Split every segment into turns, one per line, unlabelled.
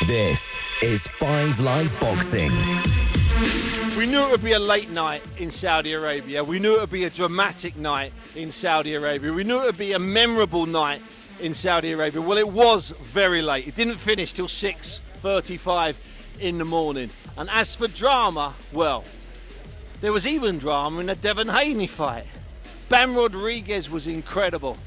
This is 5 Live Boxing.
We knew it would be a late night in Saudi Arabia. We knew it would be a dramatic night in Saudi Arabia. We knew it would be a memorable night in Saudi Arabia. Well, it was very late. It didn't finish till 6:35 in the morning. And as for drama, well, there was even drama in the Devin Haney fight. Bam Rodriguez was incredible.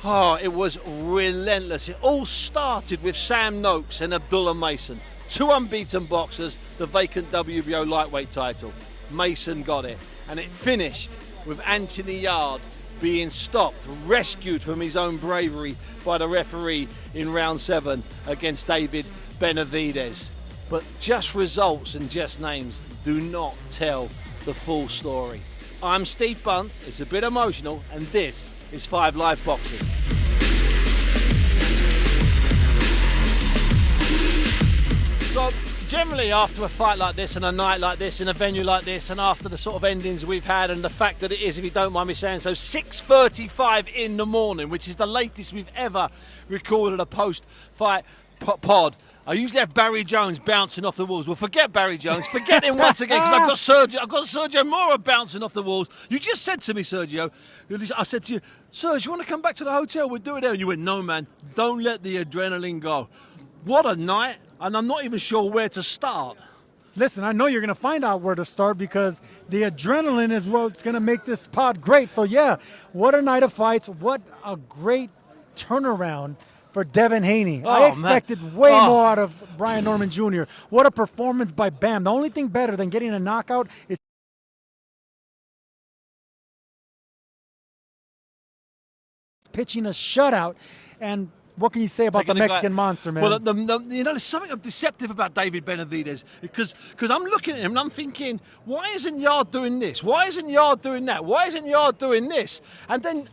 Oh, it was relentless. It all started with Sam Noakes and Abdullah Mason. Two unbeaten boxers, the vacant WBO lightweight title. Mason got it. And it finished with Anthony Yarde being stopped, rescued from his own bravery by the referee in round 7 against David Benavidez. But just results and just names do not tell the full story. I'm Steve Bunt, it's a bit emotional, and this is 5 Live Boxing. So generally after a fight like this and a night like this in a venue like this, and after the sort of endings we've had and the fact that it is, if you don't mind me saying so, 6:35 in the morning, which is the latest we've ever recorded a post-fight pod. I usually have Barry Jones bouncing off the walls. Well, forget Barry Jones. Forget him once again, because I've got Sergio Mora bouncing off the walls. You just said to me, Sergio, I said to you, Sergio, you want to come back to the hotel? We'll do it there. And you went, no, man, don't let the adrenaline go. What a night, and I'm not even sure where to start.
Listen, I know you're going to find out where to start, because the adrenaline is what's going to make this pod great. So, yeah, what a night of fights. What a great turnaround for Devin Haney. I expected way more out of Brian Norman Jr. What a performance by Bam. The only thing better than getting a knockout is pitching a shutout. And what can you say about the Mexican monster, man?
Well, there's something deceptive about David Benavidez, because I'm looking at him and I'm thinking, why isn't Yarde doing this? Why isn't Yarde doing that? Why isn't Yarde doing this? And then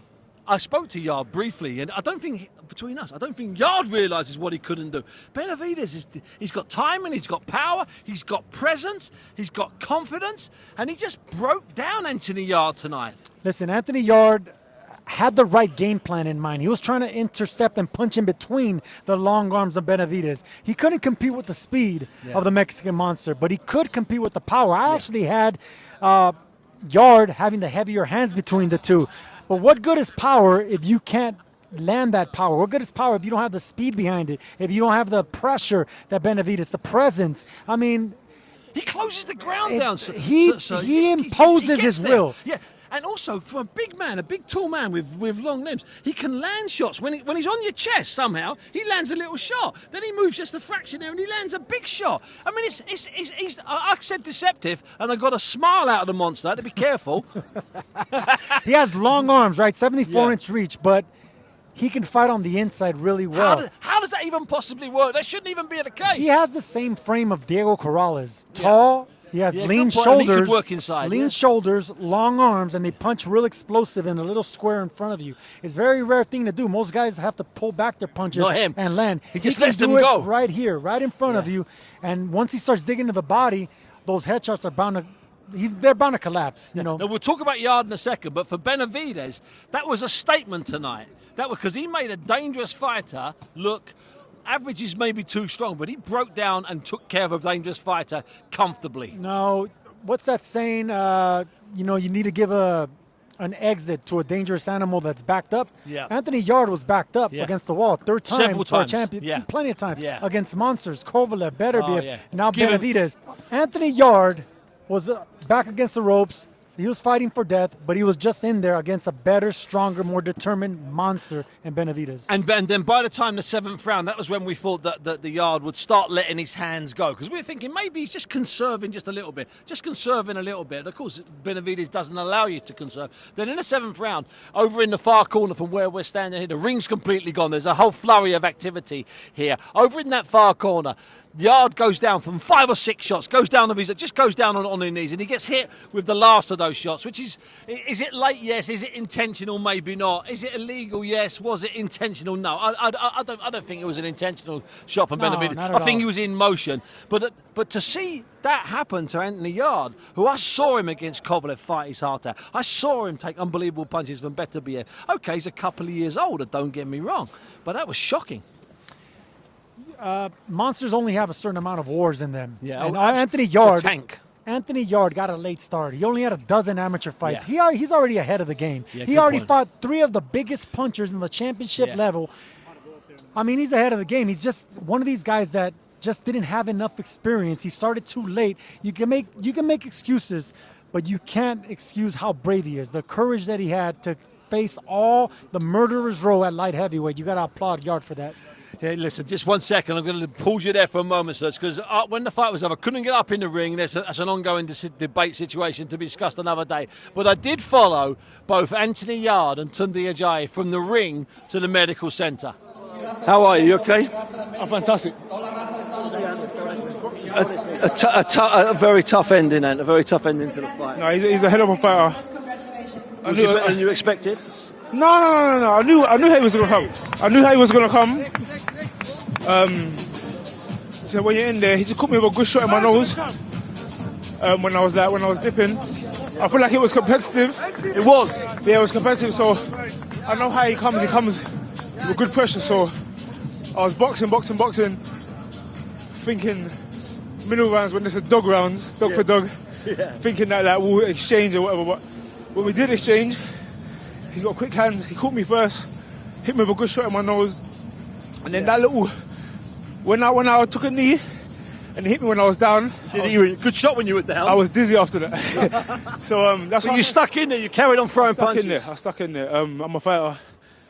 I spoke to Yarde briefly, and I don't think, between us, I don't think Yarde realises what he couldn't do. Benavidez, he's got timing, he's got power, he's got presence, he's got confidence, and he just broke down Anthony Yarde tonight.
Listen, Anthony Yarde had the right game plan in mind. He was trying to intercept and punch in between the long arms of Benavidez. He couldn't compete with the speed of the Mexican monster, but he could compete with the power. I actually had Yarde having the heavier hands between the two. But what good is power if you can't land that power? What good is power if you don't have the speed behind it? If you don't have the pressure that Benavidez, the presence? I mean,
he closes the ground down.
He imposes his will.
Yeah. And also, for a big man, a big tall man with long limbs, he can land shots. When he's on your chest somehow, he lands a little shot. Then he moves just a fraction there and he lands a big shot. I mean, I said deceptive, and I got a smile out of the monster. I had to be careful.
He has long arms, right? 74-inch reach, but he can fight on the inside really well.
How does that even possibly work? That shouldn't even be the case.
He has the same frame of Diego Corrales. Tall. He has lean shoulders,
he could work inside,
shoulders, long arms, and they punch real explosive in a little square in front of you. It's a very rare thing to do. Most guys have to pull back their punches and land.
He just lets them go.
Right here, right in front of you. And once he starts digging to the body, those headshots are bound to they're bound to collapse. You know.
Now, we'll talk about Yarde in a second, but for Benavidez, that was a statement tonight. That was because he made a dangerous fighter look. Average is maybe too strong, but he broke down and took care of a dangerous fighter comfortably.
No, what's that saying? You need to give an exit to a dangerous animal that's backed up.
Yeah.
Anthony Yarde was backed up against the wall. Third time
Several
for
times.
a champion.
Yeah.
Plenty of times.
Yeah.
Against monsters, Kovalev, Beterbiev, now Benavidez. Anthony Yarde was back against the ropes. He was fighting for death, but he was just in there against a better, stronger, more determined monster in Benavidez.
And then by the time the 7th round, that was when we thought that the Yarde would start letting his hands go. Because we were thinking maybe he's just conserving just a little bit. Just conserving a little bit. Of course, Benavidez doesn't allow you to conserve. Then in the 7th round, over in the far corner from where we're standing here, the ring's completely gone. There's a whole flurry of activity here. Over in that far corner, Yarde goes down from 5 or 6 shots, goes down on his knees, and he gets hit with the last of those shots, which is it late? Yes. Is it intentional? Maybe not. Is it illegal? Yes. Was it intentional? No. I don't think it was an intentional shot from Benavidez. I think he was in motion. But to see that happen to Anthony Yarde, who I saw him against Kovalev fight his heart out. I saw him take unbelievable punches from Beterbiev. Okay, he's a couple of years older, don't get me wrong, but that was shocking.
monsters only have a certain amount of wars in them.
Yeah,
and
absolutely.
Anthony Yarde.
Tank.
Anthony Yarde got a late start. He only had a dozen amateur fights.
Yeah.
He's already ahead of the game.
Yeah,
he
good
already
point.
fought 3 of the biggest punchers in the championship
Yeah.
level. I mean, he's ahead of the game. He's just one of these guys that just didn't have enough experience. He started too late. You can make excuses, but you can't excuse how brave he is. The courage that he had to face all the murderer's row at light heavyweight. You got to applaud Yarde for that.
Hey, listen, just 1 second. I'm going to pause you there for a moment, Serge, because when the fight was over, I couldn't get up in the ring. That's an ongoing debate situation to be discussed another day. But I did follow both Anthony Yarde and Tunde Ajayi from the ring to the medical centre. How are you? You okay?
I'm fantastic.
A very tough ending, and a very tough ending to the fight.
No, he's a hell of a fighter.
Was it better than you expected?
No. I knew how he was going to come. So when you're in there, he just caught me with a good shot in my nose. When I was dipping, I feel like it was competitive.
It was.
Yeah, it was competitive. So I know how he comes. He comes with good pressure. So I was boxing, thinking middle rounds when there's a dog rounds, dog for dog, thinking that we'll exchange or whatever. But when we did exchange, he's got quick hands. He caught me first, hit me with a good shot in my nose, and then that little when I took a knee and he hit me when I was down.
Good shot when you were down.
I was dizzy after that. So that's why
you stuck in there. You carried on throwing punches.
I stuck in there. I'm a fighter.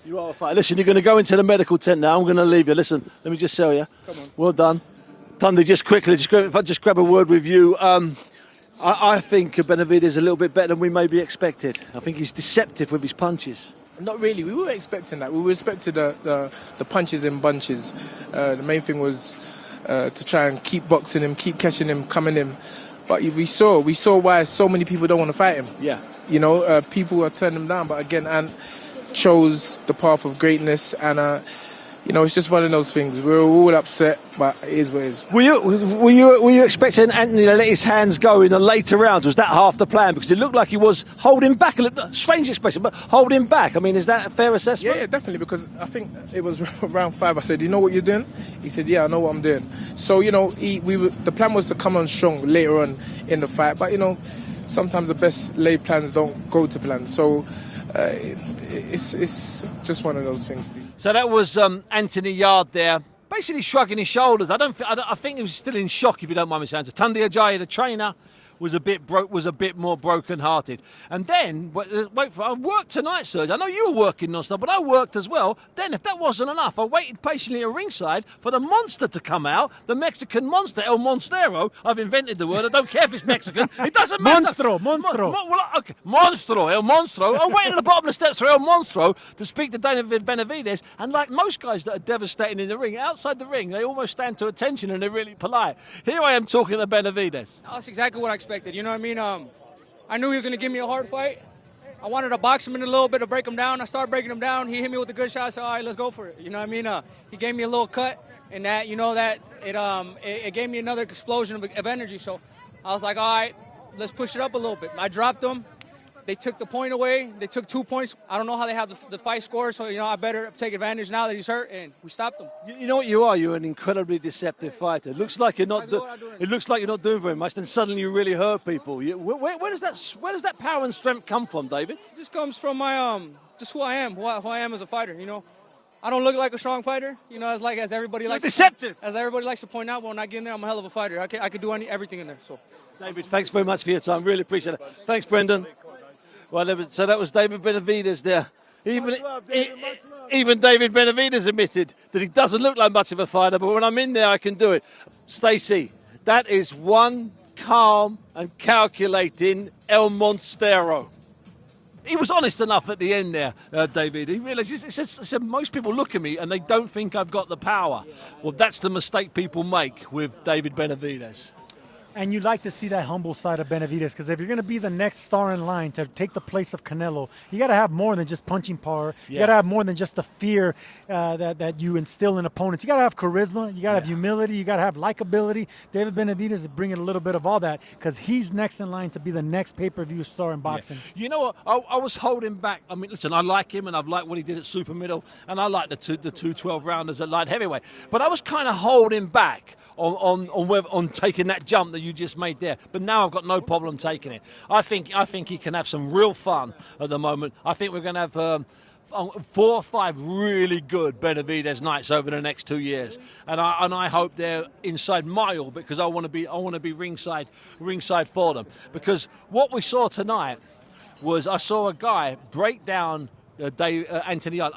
You are a fighter. Listen, you're going to go into the medical tent now. I'm going to leave you. Listen, let me just tell you.
Come on.
Well done. Tunde, just quickly, if I just grab a word with you. I think Benavidez is a little bit better than we maybe expected. I think he's deceptive with his punches.
Not really. We were expecting that. We were expecting the punches in bunches. The main thing was to try and keep boxing him, keep catching him, coming in. But we saw why so many people don't want to fight him.
Yeah.
You know, people are turning him down. But again, Ant chose the path of greatness, and you know, it's just one of those things. We're all upset, but it is what it is.
Were you expecting Anthony to let his hands go in the later rounds? Was that half the plan? Because it looked like he was holding back a little. Strange expression, but holding back. I mean, is that a fair assessment?
Yeah, definitely. Because I think it was round 5. I said, "You know what you're doing?" He said, "Yeah, I know what I'm doing." So you know, the plan was to come on strong later on in the fight. But you know, sometimes the best laid plans don't go to plan. So. It's just one of those things, Steve.
So that was Anthony Yarde there, basically shrugging his shoulders. I think he was still in shock, if you don't mind me saying. So Tunde Ajayi, the trainer, was a bit more broken-hearted. And then, I worked tonight, Serge. I know you were working non-stop, but I worked as well. Then, if that wasn't enough, I waited patiently at ringside for the monster to come out, the Mexican monster, El Monstero. I've invented the word. I don't care if it's Mexican. It doesn't matter.
Monstro.
Okay. Monstro, El Monstro. I waited at the bottom of the steps for El Monstro to speak to David Benavidez. And like most guys that are devastating in the ring, outside the ring, they almost stand to attention and they're really polite. Here I am talking to Benavidez.
That's exactly what I expected. You know what I mean? I knew he was going to give me a hard fight. I wanted to box him in a little bit to break him down. I started breaking him down. He hit me with a good shot. I said, all right, let's go for it. You know what I mean? He gave me a little cut, and that, you know, that it gave me another explosion of energy. So I was like, all right, let's push it up a little bit. I dropped him. They took the point away. They took 2 points. I don't know how they have the fight score, so, you know, I better take advantage now that he's hurt, and we stopped him.
You know what you are? You're an incredibly deceptive fighter. It looks like you're not. It looks like you're not doing very much. Then suddenly you really hurt people. Where does that power and strength come from, David?
It just comes from my just who I am, who I am as a fighter. You know, I don't look like a strong fighter. You know, as everybody likes.
Deceptive.
As everybody likes to point out, when I get in there, I'm a hell of a fighter. I could do everything in there. So,
David, thanks very much for your time. Really appreciate it. Thanks, Brendan. Well, so that was David Benavidez there. Even David Benavidez admitted that he doesn't look like much of a fighter, but when I'm in there, I can do it. Stacey, that is one calm and calculating El Monstero. He was honest enough at the end there, David. He realised, he said, most people look at me and they don't think I've got the power. Well, that's the mistake people make with David Benavidez.
And you like to see that humble side of Benavidez, because if you're going to be the next star in line to take the place of Canelo, you got to have more than just punching power. You got to have more than just the fear that you instill in opponents. You got to have charisma. You got to have humility. You got to have likability. David Benavidez is bringing a little bit of all that, because he's next in line to be the next pay-per-view star in boxing.
Yeah. You know what? I was holding back. I mean, listen, I like him, and I've liked what he did at super middle, and I like the two 12-rounders at light heavyweight. But I was kind of holding back on taking that jump that you just made there. But now I've got no problem taking it. I think he can have some real fun at the moment. I think we're going to have 4 or 5 really good Benavidez nights over the next 2 years, and I hope they're inside my orbit, because I want to be ringside for them. Because what we saw tonight was, I saw a guy break down Anthony Yarde.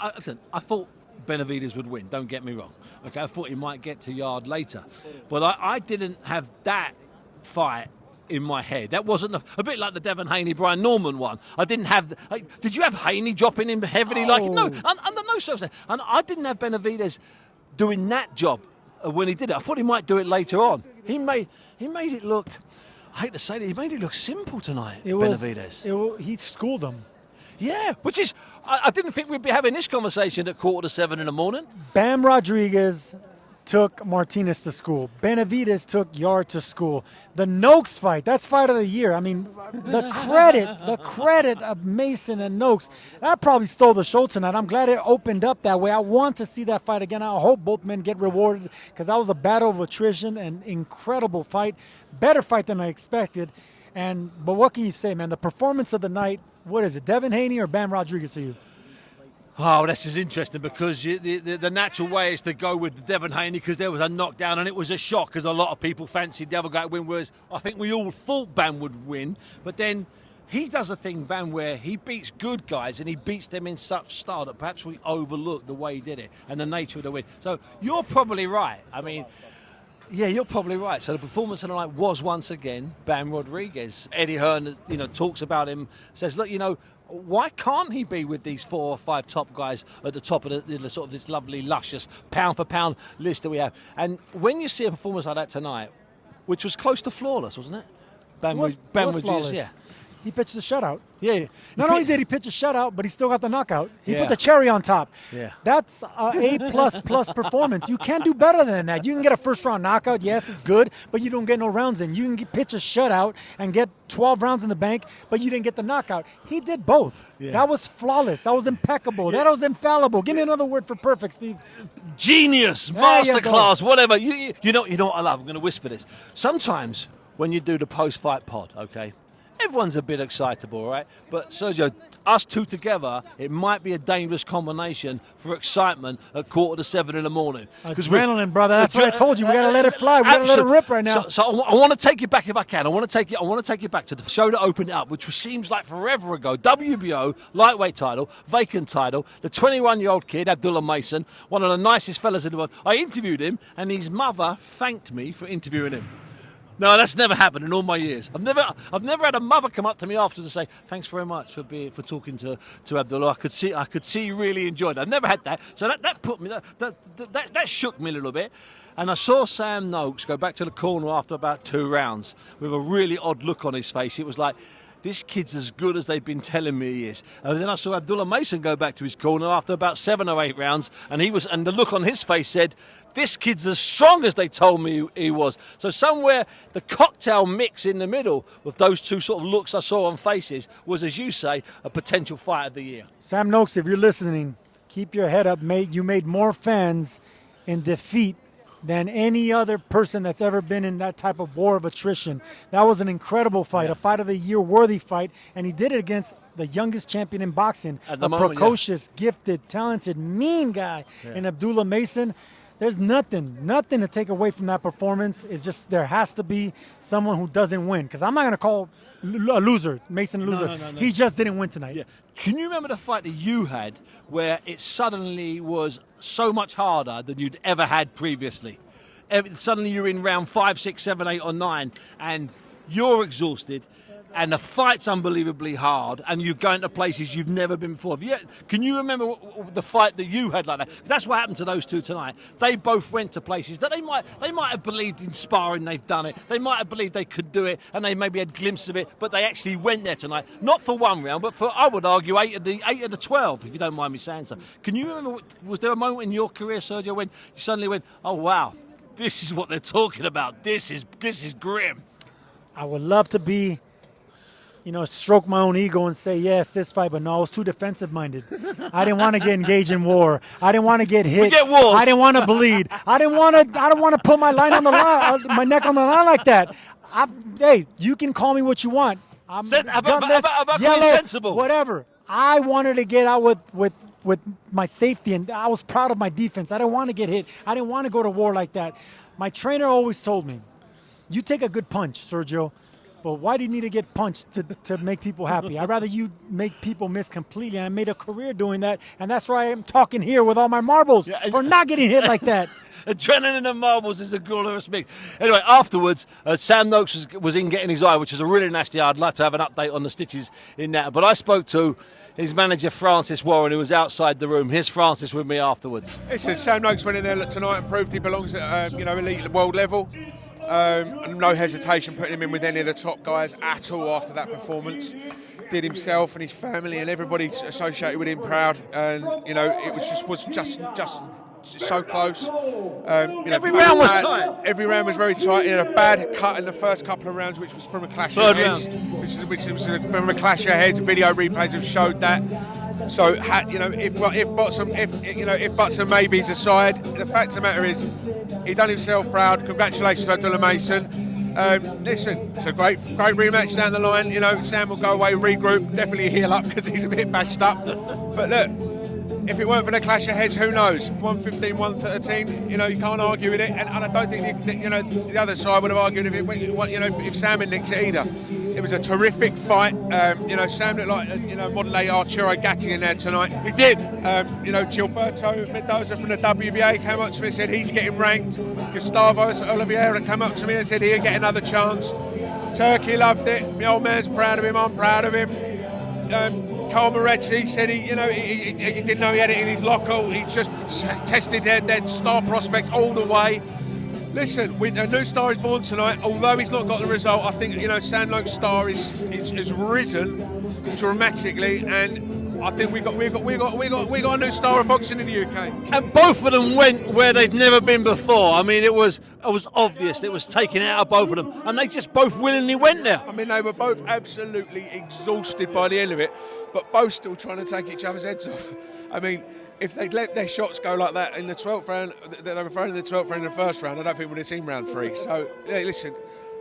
I thought Benavidez would win. Don't get me wrong. Okay, I thought he might get to Yarde later, but I didn't have that fight in my head. That wasn't a bit like the Devin Haney Brian Norman one. I didn't have. Did you have Haney dropping him heavily? Like no, under no circumstances. And I didn't have Benavidez doing that job when he did it. I thought he might do it later on. He made it look. I hate to say that, he made it look simple tonight. Benavidez.
He schooled him.
Yeah, which is, I didn't think we'd be having this conversation at 6:45 in the morning.
Bam Rodriguez took Martinez to school. Benavidez took Yarde to school. The Noakes fight, that's fight of the year. I mean, the credit of Mason and Noakes, that probably stole the show tonight. I'm glad it opened up that way. I want to see that fight again. I hope both men get rewarded, because that was a battle of attrition, and incredible fight. Better fight than I expected. But what can you say, man? The performance of the night, what is it, Devin Haney or Bam Rodriguez to you?
Oh, this is interesting, because the natural way is to go with the Devin Haney, because there was a knockdown and it was a shock, because a lot of people fancied the other guy to win, whereas I think we all thought Bam would win. But then he does a thing, Bam, where he beats good guys and he beats them in such style that perhaps we overlook the way he did it and the nature of the win. So you're probably right. I mean, yeah, you're probably right. So the performance of the night was once again Bam Rodriguez. Eddie Hearn, talks about him, says, look, why can't he be with these 4 or 5 top guys at the top of the sort of this lovely, luscious pound-for-pound list that we have? And when you see a performance like that tonight, which was close to flawless, wasn't it? Bam was
flawless.
Yeah.
He pitched a shutout.
Yeah.
Not only did he pitch a shutout, but he still got the knockout. He
Yeah.
put the cherry on top.
Yeah.
That's a A++ performance. You can't do better than that. You can get a first-round knockout. Yes, it's good, but you don't get no rounds in. You can pitch a shutout and get 12 rounds in the bank, but you didn't get the knockout. He did both.
Yeah.
That was flawless. That was impeccable.
Yeah.
That was infallible. Give me another word for perfect, Steve.
Genius,
There you
masterclass, whatever. You know what I love? I'm going to whisper this. Sometimes when you do the post-fight pod, okay, everyone's a bit excitable, right? But Sergio, us two together, it might be a dangerous combination for excitement at 6:45 in the morning.
Adrenaline, brother. That's what I told you. We got to let it fly. We got to let it rip right now.
So I want to take you back if I can. I want to take you back to the show that opened it up, which seems like forever ago. WBO lightweight title, vacant title. The 21-year-old kid, Abdullah Mason, one of the nicest fellas in the world. I interviewed him, and his mother thanked me for interviewing him. No, that's never happened in all my years. I've never had a mother come up to me afterwards and say, "Thanks very much for talking to Abdullah. I could see you really enjoyed it." I've never had that, so that put me that shook me a little bit. And I saw Sam Noakes go back to the corner after about 2 rounds with a really odd look on his face. It was like, this kid's as good as they've been telling me he is. And then I saw Abdullah Mason go back to his corner after about 7 or 8 rounds, and the look on his face said, this kid's as strong as they told me he was. So somewhere the cocktail mix in the middle of those two sort of looks I saw on faces was, as you say, a potential fight of the year.
Sam Noakes, if you're listening, keep your head up, mate. You made more fans in defeat than any other person that's ever been in that type of war of attrition. That was an incredible fight, a fight of the year worthy fight, and he did it against the youngest champion in boxing, precocious, gifted, talented, mean guy in Abdullah Mason. There's nothing to take away from that performance. It's just there has to be someone who doesn't win, because I'm not going to call a loser, Mason a loser. No. He just didn't win tonight.
Yeah. Can you remember the fight that you had where it suddenly was so much harder than you'd ever had previously? Suddenly you're in round 5, 6, 7, 8 or 9 and you're exhausted. and the fight's unbelievably hard, and you're going to places you've never been before. Can you remember the fight that you had like that? That's what happened to those two tonight. They both went to places that they might have believed in sparring, they've done it. They might have believed they could do it, and they maybe had glimpses of it, but they actually went there tonight. Not for one round, but for, I would argue, 8 of the 12, if you don't mind me saying so. Can you remember, was there a moment in your career, Sergio, when you suddenly went, oh, wow, this is what they're talking about. This is grim.
I would love to be, stroke my own ego and say, yes, this fight, but no, I was too defensive-minded. I didn't want to get engaged in war. I didn't want to get hit.
Forget wars.
I didn't want to bleed. I don't want to put my line on the line, my neck on the line like that. Hey, you can call me what you want. I'm
about being sensible.
Whatever. I wanted to get out with my safety, and I was proud of my defense. I didn't want to get hit. I didn't want to go to war like that. My trainer always told me, you take a good punch, Sergio, but why do you need to get punched to make people happy? I'd rather you make people miss completely, and I made a career doing that, and that's why I'm talking here with all my marbles for not getting hit like that.
Adrenaline and marbles is a glorious mix. Anyway, afterwards, Sam Noakes was in getting his eye, which is a really nasty eye. I'd like to have an update on the stitches in that. But I spoke to his manager, Francis Warren, who was outside the room. Here's Francis with me afterwards.
Listen, Sam Noakes went in there tonight and proved he belongs at elite world level. No hesitation putting him in with any of the top guys at all after that performance. Did himself and his family and everybody associated with him proud. And it was just so close.
Every round was tight.
Every round was very tight. He had a bad cut in the first couple of rounds, which was from a clash of heads. Which was from a clash of heads. Video replays have showed that. So if buts and maybes aside, the fact of the matter is, he done himself proud. Congratulations to Abdullah Mason. Listen, it's a great rematch down the line. Sam will go away, regroup, definitely heal up because he's a bit bashed up. But look, if it weren't for the clash of heads, who knows? 115, 113, you can't argue with it. And I don't think the other side would have argued if Sam had nicked it either. It was a terrific fight. Sam looked like modern day Arturo Gatti in there tonight.
He did.
Gilberto Mendoza from the WBA came up to me and said he's getting ranked. Gustavo Oliveira came up to me and said he'll get another chance. Turkey loved it. My old man's proud of him. I'm proud of him. Carl Moretti said he didn't know he had it in his locker. He just tested their star prospects all the way. Listen, a new star is born tonight. Although he's not got the result, I think Sam Noakes' star has risen dramatically, and I think we got a new star of boxing in the UK.
And both of them went where they'd never been before. I mean, it was obvious. It was taken out of both of them, and they just both willingly went there.
I mean, they were both absolutely exhausted by the end of it, but both still trying to take each other's heads off. I mean, if they'd let their shots go like that in the 12th round, that they were throwing in the 12th round in the first round, I don't think we'd have seen round 3. So, listen,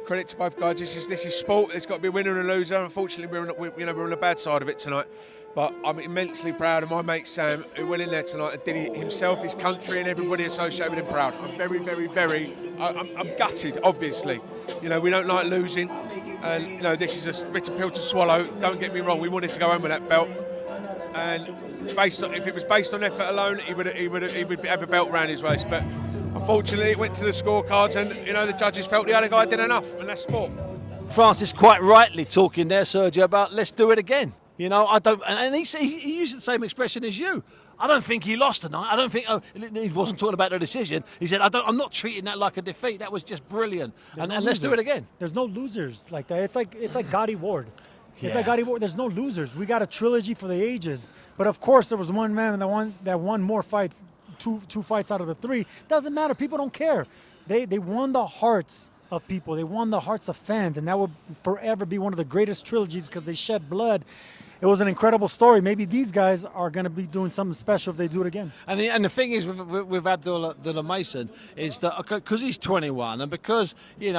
credit to both guys. This is sport. There's got to be a winner and a loser. Unfortunately, we're on the bad side of it tonight. But I'm immensely proud of my mate Sam, who went in there tonight and did himself, his country, and everybody associated with him proud. I'm very, very, very. I'm gutted, obviously. We don't like losing, and this is a bitter pill to swallow. Don't get me wrong. We wanted to go home with that belt. And if it was based on effort alone, he would have a belt round his waist. But unfortunately, it went to the scorecards, and the judges felt the other guy did enough, and that's sport.
Francis quite rightly talking there, Sergio, about let's do it again. I don't, and he used the same expression as you. I don't think he lost tonight. I don't think he wasn't talking about the decision. He said, I'm not treating that like a defeat. That was just brilliant. And let's do it again.
There's no losers like that. It's like Gotti Ward. It's like Gotti Ward. There's no losers. We got a trilogy for the ages. But of course, there was one man that won more fights, two fights out of the 3. Doesn't matter. People don't care. They won the hearts of people. They won the hearts of fans, and that will forever be one of the greatest trilogies because they shed blood. It was an incredible story. Maybe these guys are going to be doing something special if they do it again.
And the thing is with Abdullah Mason is that because he's 21 and because he'd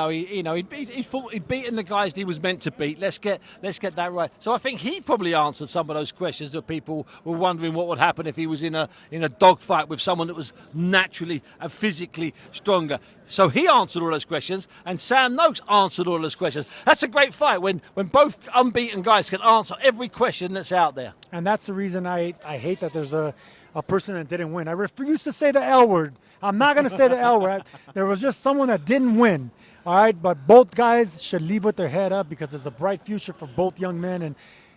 beaten the guys he was meant to beat. Let's get that right. So I think he probably answered some of those questions that people were wondering what would happen if he was in a dogfight with someone that was naturally and physically stronger. So he answered all those questions, and Sam Noakes answered all those questions. That's a great fight when both unbeaten guys can answer every question that's out there.
And that's the reason I hate that there's a person that didn't win. I refuse to say the L word. I'm not going to say the L word. There was just someone that didn't win. All right, but both guys should leave with their head up because there's a bright future for both young men, and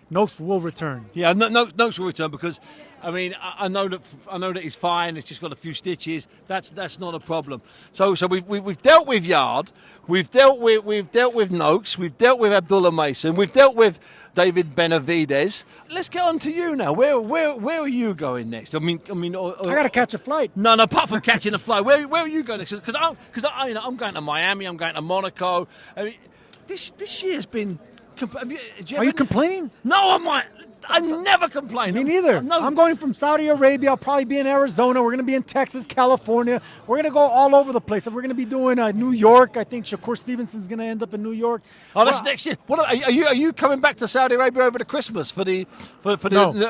Noakes will return.
Yeah, Noakes will return because, I mean, I know that he's fine. It's just got a few stitches. That's not a problem. So we've dealt with Yarde, we've dealt with Noakes, we've dealt with Abdullah Mason, we've dealt with David Benavidez. Let's get on to you now. Where are you going next? I got
to catch a flight.
No, apart from catching a flight, where are you going next? Because I'm going to Miami. I'm going to Monaco. I mean, this year's been.
Are you complaining?
No, I never complain.
Me neither.
No.
I'm going from Saudi Arabia. I'll probably be in Arizona. We're going to be in Texas, California. We're going to go all over the place. We're going to be doing New York. I think Shakur Stevenson's going to end up in New York.
Oh, that's next year. What are you coming back to Saudi Arabia over the Christmas for the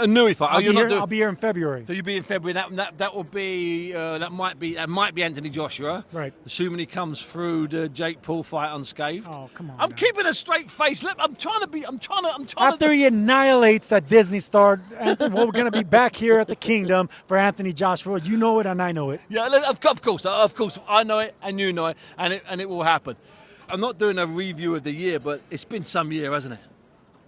Nui fight?
I'll be here in February.
So you'll be in February. That will be that might be Anthony Joshua.
Right.
Assuming he comes through the Jake Paul fight unscathed.
Oh, come on.
I'm keeping a straight face. I'm trying to.
After he annihilates that Disney star, Anthony, we're going to be back here at the Kingdom for Anthony Joshua. You know it, and I know it.
Yeah, of course, I know it, and you know it, and it will happen. I'm not doing a review of the year, but it's been some year, hasn't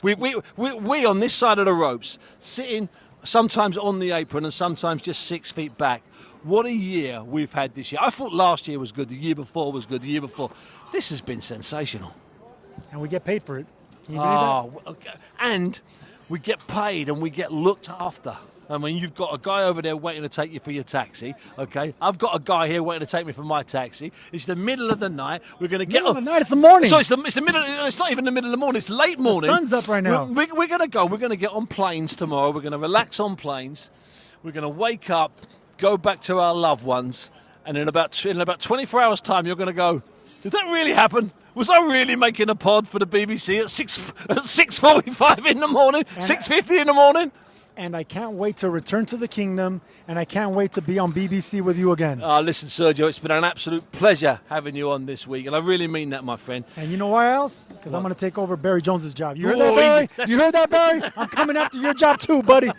it? We on this side of the ropes, sitting sometimes on the apron and sometimes just 6 feet back. What a year we've had this year. I thought last year was good, the year before was good, the year before. This has been sensational.
And we get paid for it. Can you believe that?
Okay. And we get paid and we get looked after. I mean, you've got a guy over there waiting to take you for your taxi, okay? I've got a guy here waiting to take me for my taxi. It's the middle of the night. We're going to get
up. It's the morning.
So it's the middle. It's not even the middle of the morning. It's late morning.
The sun's up right now.
We're going to go. We're going to get on planes tomorrow. We're going to relax on planes. We're going to wake up, go back to our loved ones, and in about 24 hours' time, you're going to go, did that really happen? Was I really making a pod for the BBC at 6:45 in the morning, 6:50 in the morning?
And I can't wait to return to the Kingdom, and I can't wait to be on BBC with you again.
Listen, Sergio, it's been an absolute pleasure having you on this week, and I really mean that, my friend.
And you know why else? Because I'm going to take over Barry Jones's job. You heard that, Barry? You heard that, Barry? I'm coming after your job too, buddy.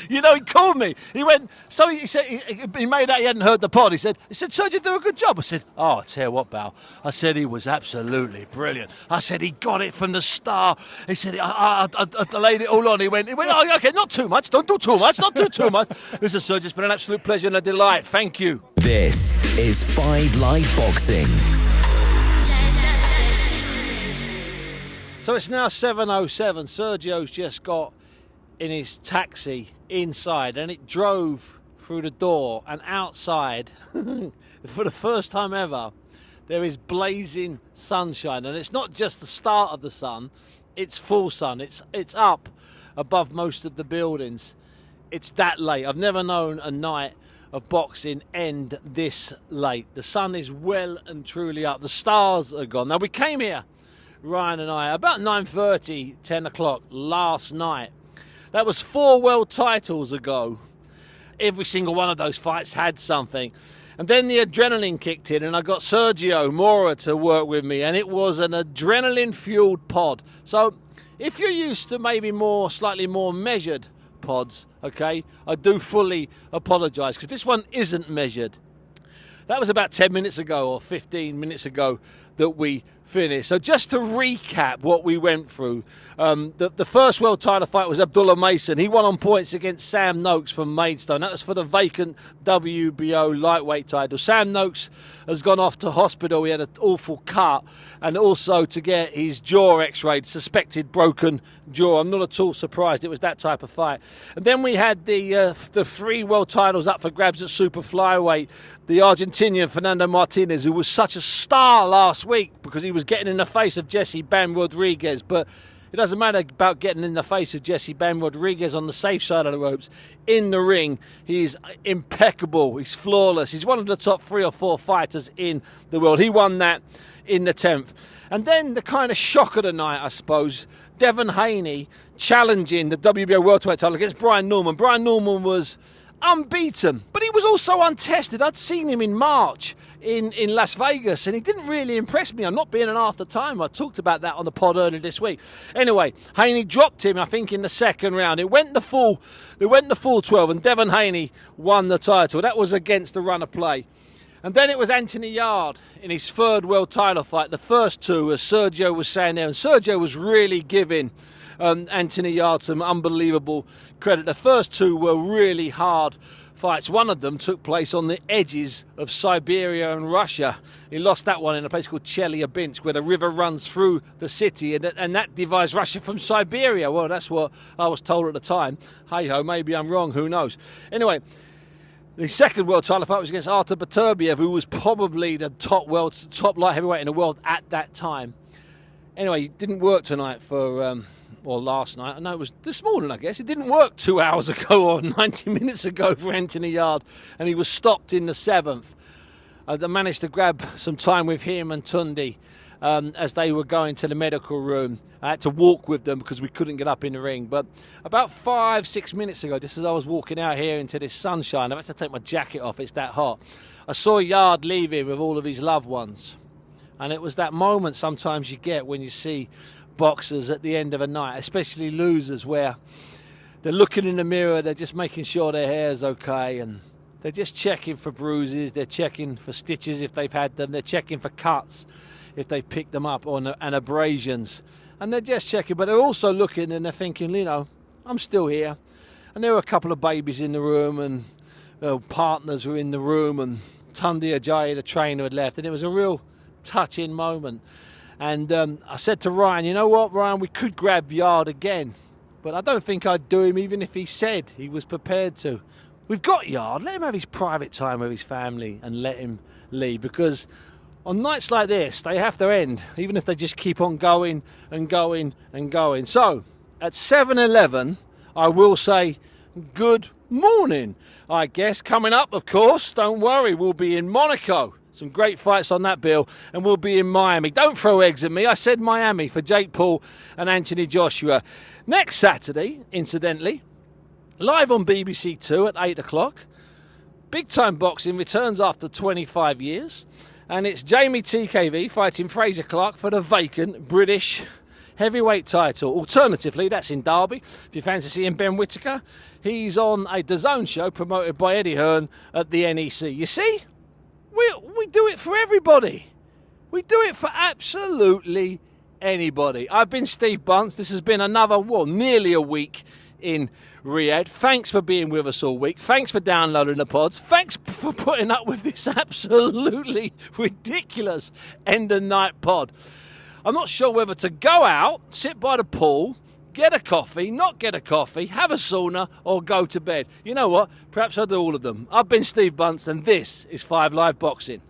You know, he called me. He went, so he said, he made out he hadn't heard the pod. He said, Sergio, do a good job. I said, I tell you what, Bal. I said, he was absolutely brilliant. I said, he got it from the start. He said, I laid it all on. He went, oh, okay, not too much. Don't do too much. Not do too much. Listen, Sergio, it's been an absolute pleasure and a delight. Thank you.
This is 5 Live Boxing.
So it's now 7:07. Sergio's just got in his taxi inside, and it drove through the door, and outside, for the first time ever, there is blazing sunshine, and it's not just the start of the sun, it's full sun. It's up above most of the buildings. It's that late. I've never known a night of boxing end this late. The sun is well and truly up. The stars are gone. Now, we came here, Ryan and I, about 9:30, 10 o'clock last night. That was 4 world titles ago. Every single one of those fights had something. And then the adrenaline kicked in, and I got Sergio Mora to work with me, and it was an adrenaline-fueled pod. So if you're used to maybe slightly more measured pods, okay, I do fully apologise, because this one isn't measured. That was about 10 minutes ago or 15 minutes ago that we finished. So just to recap what we went through, the first world title fight was Abdullah Mason. He won on points against Sam Noakes from Maidstone. That was for the vacant WBO lightweight title. Sam Noakes has gone off to hospital. He had an awful cut, and also to get his jaw x-rayed, suspected broken jaw. I'm not at all surprised. It was that type of fight. And then we had the 3 world titles up for grabs at super flyweight. The Argentinian Fernando Martinez, who was such a star last week because he was getting in the face of Jesse Bam Rodriguez, but it doesn't matter about getting in the face of Jesse Bam Rodriguez on the safe side of the ropes. In the ring, he's impeccable. He's flawless. He's one of the top 3 or 4 fighters in the world. He won that in the 10th. And then the kind of shock of the night, I suppose, Devin Haney challenging the WBO World Heavyweight title against Brian Norman. Brian Norman was unbeaten, but he was also untested. I'd seen him in March in Las Vegas, and he didn't really impress me. I'm not being an after time. I talked about that on the pod earlier this week. Anyway, Haney dropped him, I think, in the second round. It went the full 12, and Devin Haney won the title. That was against the run of play. And then it was Anthony Yarde in his third world title fight. The first two, as Sergio was saying there, and Sergio was really giving Anthony Yarde some unbelievable credit. The first two were really hard fights. One of them took place on the edges of Siberia and Russia. He lost that one in a place called Chelyabinsk, where the river runs through the city, and that divides Russia from Siberia. Well, that's what I was told at the time. Hey-ho, maybe I'm wrong, who knows. Anyway, the second world title fight was against Artur Beterbiev, who was probably the top light heavyweight in the world at that time. Anyway, it didn't work tonight or last night. No, it was this morning, I guess. It didn't work 2 hours ago or 90 minutes ago for Anthony Yarde, and he was stopped in the seventh. I managed to grab some time with him and Tundi as they were going to the medical room. I had to walk with them because we couldn't get up in the ring. But about 5-6 minutes ago, just as I was walking out here into this sunshine, I've had to take my jacket off, it's that hot. I saw Yarde leaving with all of his loved ones. And it was that moment sometimes you get when you see boxers at the end of a night, especially losers, where they're looking in the mirror, they're just making sure their hair's okay, and they're just checking for bruises, they're checking for stitches if they've had them, they're checking for cuts if they've picked them up, and abrasions. And they're just checking, but they're also looking and they're thinking, you know, I'm still here. And there were a couple of babies in the room, and partners were in the room, and Tundi Ajayi, the trainer, had left, and it was a real touching moment. And I said to Ryan, you know what, Ryan, we could grab Yarde again, but I don't think I'd do him even if he said he was prepared to. We've got Yarde, let him have his private time with his family and let him leave, because on nights like this, they have to end, even if they just keep on going and going and going. So, at 7:11, I will say good morning, I guess. Coming up, of course, don't worry, we'll be in Monaco. Some great fights on that bill, and we'll be in Miami. Don't throw eggs at me. I said Miami for Jake Paul and Anthony Joshua. Next Saturday, incidentally, live on BBC Two at 8 o'clock. Big Time Boxing returns after 25 years. And it's Jamie TKV fighting Fraser Clark for the vacant British heavyweight title. Alternatively, that's in Derby. If you fancy seeing Ben Whittaker, he's on a DAZN show promoted by Eddie Hearn at the NEC. You see? We do it for everybody. We do it for absolutely anybody. I've been Steve Bunce. This has been nearly a week in Riyadh. Thanks for being with us all week. Thanks for downloading the pods. Thanks for putting up with this absolutely ridiculous end of night pod. I'm not sure whether to go out, sit by the pool, get a coffee, not get a coffee, have a sauna, or go to bed. You know what? Perhaps I'll do all of them. I've been Steve Bunce, and this is 5 Live Boxing.